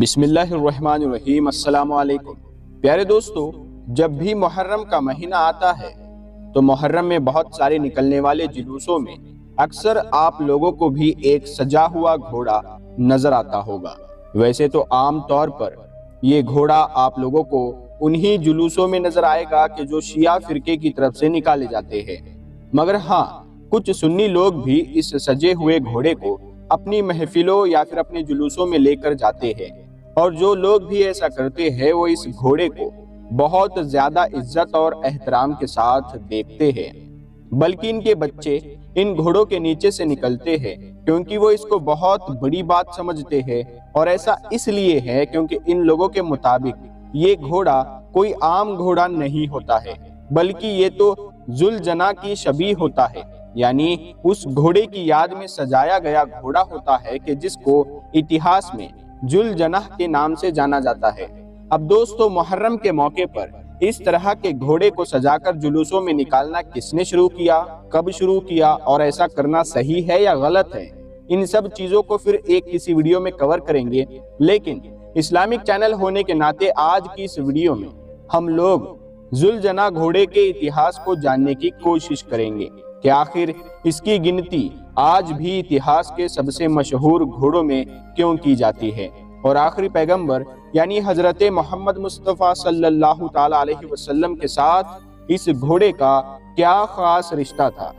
بسم اللہ الرحمن الرحیم۔ السلام علیکم پیارے دوستو، جب بھی محرم کا مہینہ آتا ہے تو محرم میں بہت سارے نکلنے والے جلوسوں میں اکثر آپ لوگوں کو بھی ایک سجا ہوا گھوڑا نظر آتا ہوگا۔ ویسے تو عام طور پر یہ گھوڑا آپ لوگوں کو انہی جلوسوں میں نظر آئے گا کہ جو شیعہ فرقے کی طرف سے نکالے جاتے ہیں، مگر ہاں کچھ سنی لوگ بھی اس سجے ہوئے گھوڑے کو اپنی محفلوں یا پھر اپنے جلوسوں میں لے کر جاتے ہیں، اور جو لوگ بھی ایسا کرتے ہیں وہ اس گھوڑے کو بہت زیادہ عزت اور احترام کے ساتھ دیکھتے ہیں، بلکہ ان کے بچے ان گھوڑوں کے نیچے سے نکلتے ہیں کیونکہ وہ اس کو بہت بڑی بات سمجھتے ہیں، اور ایسا اس لیے ہے کیونکہ ان لوگوں کے مطابق یہ گھوڑا کوئی عام گھوڑا نہیں ہوتا ہے، بلکہ یہ تو ذوالجناح کی شبیہ ہوتا ہے، یعنی اس گھوڑے کی یاد میں سجایا گیا گھوڑا ہوتا ہے کہ جس کو اتہاس میں ذوالجناح کے نام سے جانا جاتا ہے۔ اب دوستو، محرم کے موقع پر اس طرح کے گھوڑے کو سجا کر جلوسوں میں نکالنا کس نے شروع کیا، کب شروع کیا، اور ایسا کرنا صحیح ہے یا غلط ہے، ان سب چیزوں کو پھر کسی ویڈیو میں کور کریں گے، لیکن اسلامک چینل ہونے کے ناطے آج کی اس ویڈیو میں ہم لوگ ذوالجناح گھوڑے کے اتہاس کو جاننے کی کوشش کریں گے کہ آخر اس کی گنتی آج بھی اتہاس کے سب سے مشہور گھوڑوں میں کیوں کی جاتی ہے، اور آخری پیغمبر یعنی حضرت محمد مصطفیٰ صلی اللہ تعالی علیہ وسلم کے ساتھ اس گھوڑے کا کیا خاص رشتہ تھا،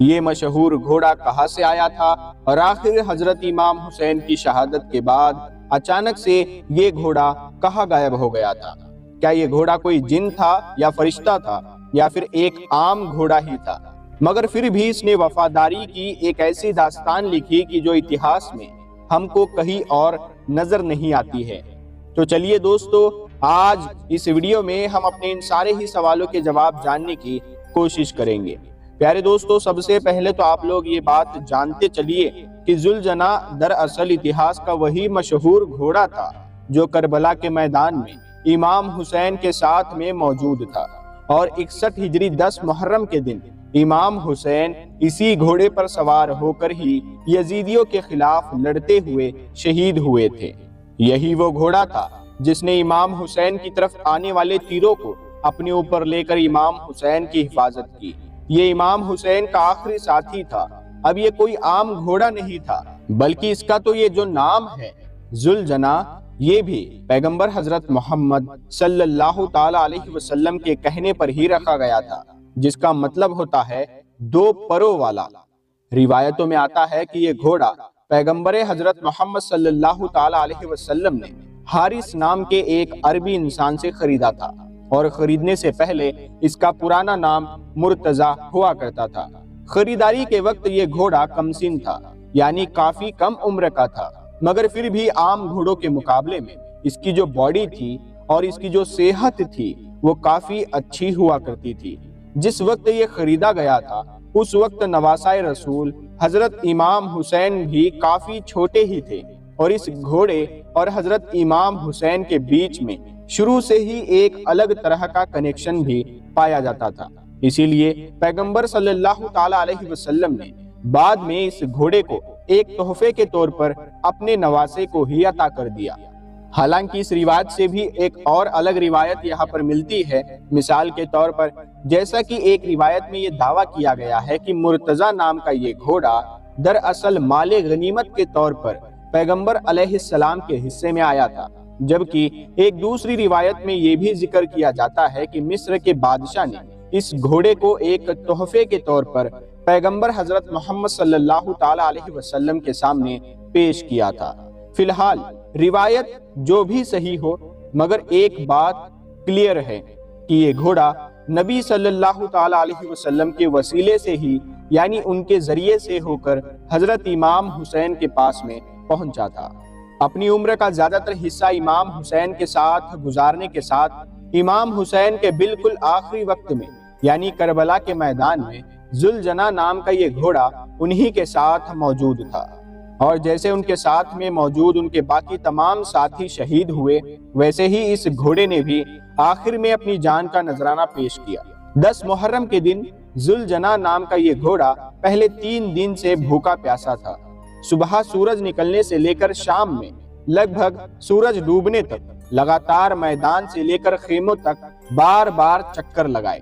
یہ مشہور گھوڑا کہاں سے آیا تھا، اور آخر حضرت امام حسین کی شہادت کے بعد اچانک سے یہ گھوڑا کہاں غائب ہو گیا تھا۔ کیا یہ گھوڑا کوئی جن تھا یا فرشتہ تھا یا پھر ایک عام گھوڑا ہی تھا، مگر پھر بھی اس نے وفاداری کی ایک ایسی داستان لکھی کہ جو اتہاس میں ہم کو کہیں اور نظر نہیں آتی ہے۔ تو چلیے دوستو، آج اس ویڈیو میں ہم اپنے ان سارے ہی سوالوں کے جواب جاننے کی کوشش کریں گے۔ پیارے دوستو، سب سے پہلے تو آپ لوگ یہ بات جانتے چلیے کہ ذوالجناح دراصل اتہاس کا وہی مشہور گھوڑا تھا جو کربلا کے میدان میں امام حسین کے ساتھ میں موجود تھا، اور 61 ہجری 10 محرم کے دن امام حسین اسی گھوڑے پر سوار ہو کر ہی یزیدیوں کے خلاف لڑتے ہوئے شہید ہوئے تھے۔ یہی وہ گھوڑا تھا جس نے امام حسین کی طرف آنے والے تیروں کو اپنے اوپر لے کر امام حسین کی حفاظت کی۔ یہ امام حسین کا آخری ساتھی تھا۔ اب یہ کوئی عام گھوڑا نہیں تھا، بلکہ اس کا تو یہ جو نام ہے ذوالجناح، یہ بھی پیغمبر حضرت محمد صلی اللہ تعالی علیہ وسلم کے کہنے پر ہی رکھا گیا تھا، جس کا مطلب ہوتا ہے دو پروں والا۔ روایتوں میں آتا ہے کہ یہ گھوڑا پیغمبر حضرت محمد صلی اللہ تعالی علیہ وسلم نے حارث نام کے ایک عربی انسان سے خریدا تھا، اور خریدنے سے پہلے اس کا پرانا نام مرتضی ہوا کرتا تھا۔ خریداری کے وقت یہ گھوڑا کم سن تھا، یعنی کافی کم عمر کا تھا، مگر پھر بھی عام گھوڑوں کے مقابلے میں اس کی جو باڈی تھی اور اس کی جو صحت تھی وہ کافی اچھی ہوا کرتی تھی۔ جس وقت یہ خریدا گیا تھا اس وقت نواسۂ رسول حضرت امام حسین بھی کافی چھوٹے ہی تھے، اور اس گھوڑے اور حضرت امام حسین کے بیچ میں شروع سے ہی ایک الگ طرح کا کنیکشن بھی پایا جاتا تھا۔ اسی لیے پیغمبر صلی اللہ تعالی علیہ وسلم نے بعد میں اس گھوڑے کو ایک تحفے کے طور پر اپنے نواسے کو ہی عطا کر دیا۔ حالانکہ اس روایت سے بھی ایک اور الگ روایت یہاں پر ملتی ہے۔ مثال کے طور پر جیسا کہ ایک روایت میں یہ دعویٰ کیا گیا ہے کہ مرتضی نام کا یہ گھوڑا دراصل مال غنیمت کے طور پر پیغمبر علیہ السلام کے حصے میں آیا تھا، جبکہ ایک دوسری روایت میں یہ بھی ذکر کیا جاتا ہے کہ مصر کے بادشاہ نے اس گھوڑے کو ایک تحفے کے طور پر پیغمبر حضرت محمد صلی اللہ تعالی علیہ وسلم کے سامنے پیش کیا تھا۔ فی الحال روایت جو بھی صحیح ہو، مگر ایک بات کلیئر ہے کہ یہ گھوڑا نبی صلی اللہ تعالی علیہ وسلم کے وسیلے سے ہی، یعنی ان کے ذریعے سے ہو کر حضرت امام حسین کے پاس میں پہنچا تھا۔ اپنی عمر کا زیادہ تر حصہ امام حسین کے ساتھ گزارنے کے ساتھ امام حسین کے بالکل آخری وقت میں، یعنی کربلا کے میدان میں، ذوالجناح نام کا یہ گھوڑا انہی کے ساتھ موجود تھا، اور جیسے ان کے ساتھ میں موجود ان کے باقی تمام ساتھی شہید ہوئے، ویسے ہی اس گھوڑے نے بھی آخر میں اپنی جان کا نذرانہ پیش کیا۔ 10 محرم کے دن ذوالجناح نام کا یہ گھوڑا پہلے 3 دن سے بھوکا پیاسا تھا۔ صبح سورج نکلنے سے لے کر شام میں لگ بھگ سورج ڈوبنے تک لگاتار میدان سے لے کر خیموں تک بار بار چکر لگائے۔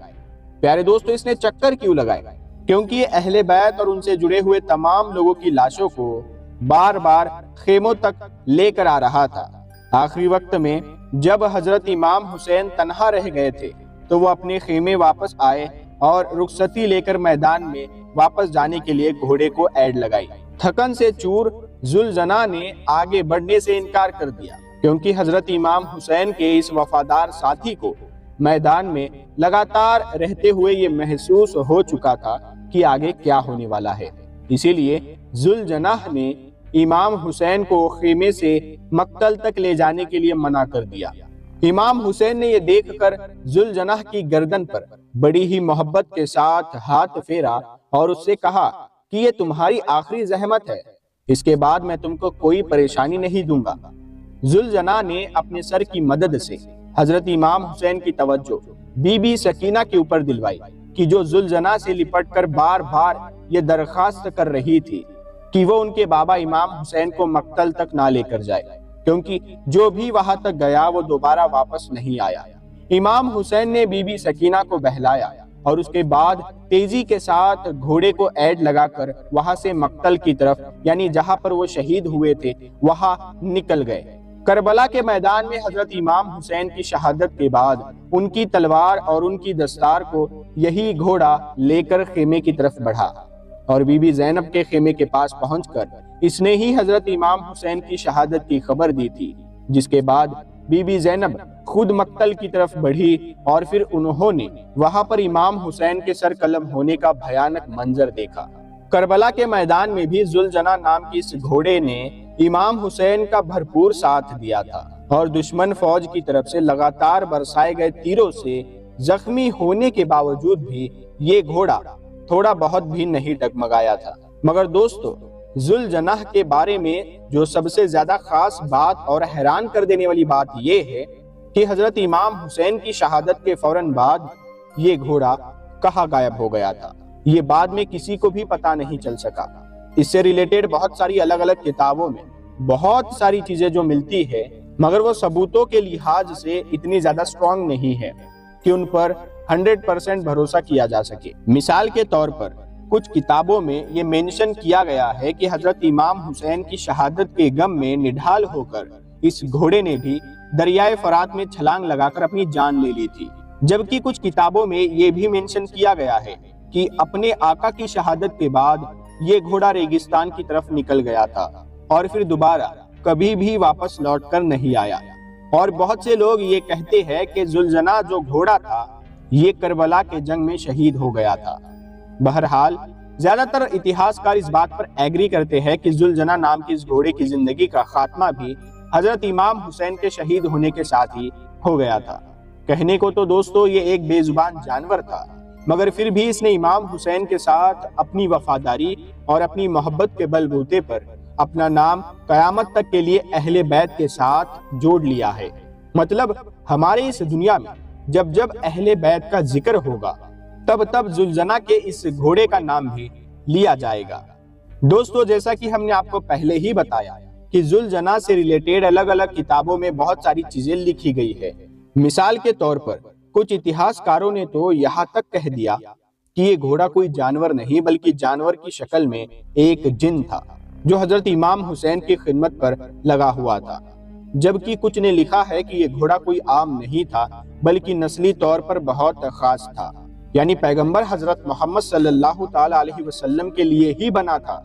پیارے دوستو، اس نے چکر کیوں لگائے؟ کیونکہ یہ اہل بیت اور ان سے جڑے ہوئے تمام لوگوں کی لاشوں کو بار بار خیموں تک لے کر آ رہا تھا۔ آخری وقت میں جب حضرت امام حسین تنہا رہ گئے تھے تو وہ اپنے خیمے واپس آئے اور رخصتی لے کر میدان میں واپس جانے کے لیے گھوڑے کو ایڑ لگائی۔ تھکن سے چور ذوالجناح نے آگے بڑھنے سے انکار کر دیا، کیونکہ حضرت امام حسین کے اس وفادار ساتھی کو میدان میں لگاتار رہتے ہوئے یہ محسوس ہو چکا تھا کہ آگے کیا ہونے والا ہے۔ اسی لیے ذوالجناح نے امام حسین کو خیمے سے مقتل تک لے جانے کے لیے منع کر دیا۔ امام حسین نے یہ دیکھ کر ذوالجناح کی گردن پر بڑی ہی محبت کے ساتھ ہاتھ پھیرا اور اس سے کہا کہ یہ تمہاری آخری زحمت ہے، اس کے بعد میں تم کو کوئی پریشانی نہیں دوں گا۔ ذوالجناح نے اپنے سر کی مدد سے حضرت امام حسین کی توجہ بی بی سکینہ کے اوپر دلوائی کہ جو ذوالجناح سے لپٹ کر بار بار یہ درخواست کر رہی تھی کہ وہ ان کے بابا امام حسین کو مقتل تک نہ لے کر جائے، کیونکہ جو بھی وہاں تک گیا وہ دوبارہ واپس نہیں آیا۔ امام حسین نے بی بی سکینہ کو بہلایا اور اس کے بعد تیزی کے ساتھ گھوڑے کو ایڑ لگا کر وہاں سے مقتل کی طرف، یعنی جہاں پر وہ شہید ہوئے تھے، وہاں نکل گئے۔ کربلا کے میدان میں حضرت امام حسین کی شہادت کے بعد ان کی تلوار اور ان کی دستار کو یہی گھوڑا لے کر خیمے کی طرف بڑھا اور بی بی زینب کے خیمے کے پاس پہنچ کر اس نے ہی حضرت امام حسین کی شہادت کی خبر دی تھی، جس کے بعد بی بی زینب خود مقتل کی طرف بڑھی اور پھر انہوں نے وہاں پر امام حسین کے سر قلم ہونے کا بھیانک منظر دیکھا۔ کربلا کے میدان میں بھی ذوالجناح نام کی اس گھوڑے نے امام حسین کا بھرپور ساتھ دیا تھا اور دشمن فوج کی طرف سے لگاتار برسائے گئے تیروں سے زخمی ہونے کے باوجود بھی یہ گھوڑا تھوڑا بہت بھی نہیں ڈگمگایا تھا۔ مگر دوستو، ذوالجناح کے بارے میں جو سب سے زیادہ خاص بات اور حیران کر دینے والی بات یہ ہے کہ حضرت امام حسین کی شہادت کے فوراً بعد یہ گھوڑا کہاں غائب ہو گیا تھا، یہ بعد میں کسی کو بھی پتہ نہیں چل سکا۔ اس سے ریلیٹڈ بہت ساری الگ الگ کتابوں میں بہت ساری چیزیں جو ملتی ہے، مگر وہ ثبوتوں کے لحاظ سے اتنی زیادہ سٹرونگ نہیں ہے کہ ان پر 100% بھروسہ کیا جا سکے۔ مثال کے طور پر کچھ کتابوں میں یہ مینشن کیا گیا ہے کہ حضرت امام حسین کی شہادت کے غم میں نڈھال ہو کر اس گھوڑے نے بھی دریائے فرات میں چھلانگ لگا کر اپنی جان لے لی تھی، جبکہ کچھ کتابوں میں یہ بھی مینشن کیا گیا ہے کہ اپنے آقا کی شہادت کے بعد یہ گھوڑا ریگستان کی طرف نکل گیا تھا اور پھر دوبارہ کبھی بھی واپس لوٹ کر نہیں آیا۔ اور بہت سے لوگ یہ کہتے ہیں کہ ذوالجناح جو گھوڑا تھا یہ کربلا کے جنگ میں شہید ہو گیا تھا۔ بہرحال زیادہ تر اتہاسکار اس بات پر ایگری کرتے ہیں کہ ذوالجناح نام کی اس گھوڑے کی زندگی کا خاتمہ بھی حضرت امام حسین کے شہید ہونے کے ساتھ ہی ہو گیا تھا۔ کہنے کو تو دوستو یہ ایک بے زبان جانور تھا، مگر پھر بھی اس نے امام حسین کے ساتھ اپنی وفاداری اور اپنی محبت کے بل بوتے پر اپنا نام قیامت تک کے لیے اہل بیت کے ساتھ جوڑ لیا ہے۔ مطلب ہمارے اس دنیا میں جب جب اہل بیت کا ذکر ہوگا تب تب ذوالجناح کے اس گھوڑے کا نام بھی لیا جائے گا۔ دوستو، جیسا کہ ہم نے آپ کو پہلے ہی بتایا کہ ذوالجناح سے ریلیٹڈ الگ الگ کتابوں میں بہت ساری چیزیں لکھی گئی ہے۔ مثال کے طور پر کچھ اتہاسکاروں نے تو یہاں تک کہہ دیا کہ یہ گھوڑا کوئی جانور نہیں بلکہ جانور کی شکل میں ایک جن تھا جو حضرت امام حسین کی خدمت پر لگا ہوا تھا، جبکہ کچھ نے لکھا ہے کہ یہ گھوڑا کوئی عام نہیں تھا بلکہ نسلی طور پر بہت خاص تھا، یعنی پیغمبر حضرت محمد صلی اللہ تعالی علیہ وسلم کے لیے ہی بنا تھا،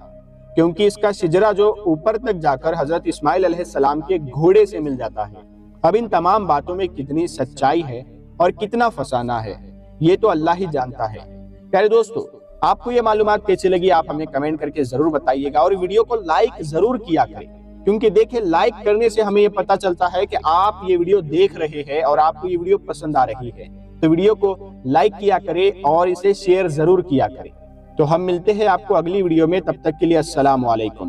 کیونکہ اس کا شجرہ جو اوپر تک جا کر حضرت اسماعیل علیہ السلام کے گھوڑے سے مل جاتا ہے۔ اب ان تمام باتوں میں کتنی سچائی ہے اور کتنا فسانہ ہے یہ تو اللہ ہی جانتا ہے۔ پیارے دوستو، آپ کو یہ معلومات کیسی لگی آپ ہمیں کمنٹ کر کے ضرور بتائیے گا، اور ویڈیو کو لائک ضرور کیا کریں، کیونکہ دیکھیں لائک کرنے سے ہمیں یہ پتہ چلتا ہے کہ آپ یہ ویڈیو دیکھ رہے ہیں اور آپ کو یہ ویڈیو پسند آ رہی ہے۔ تو ویڈیو کو لائک کیا کریں اور اسے شیئر ضرور کیا کریں۔ تو ہم ملتے ہیں آپ کو اگلی ویڈیو میں، تب تک کے لیے السلام علیکم۔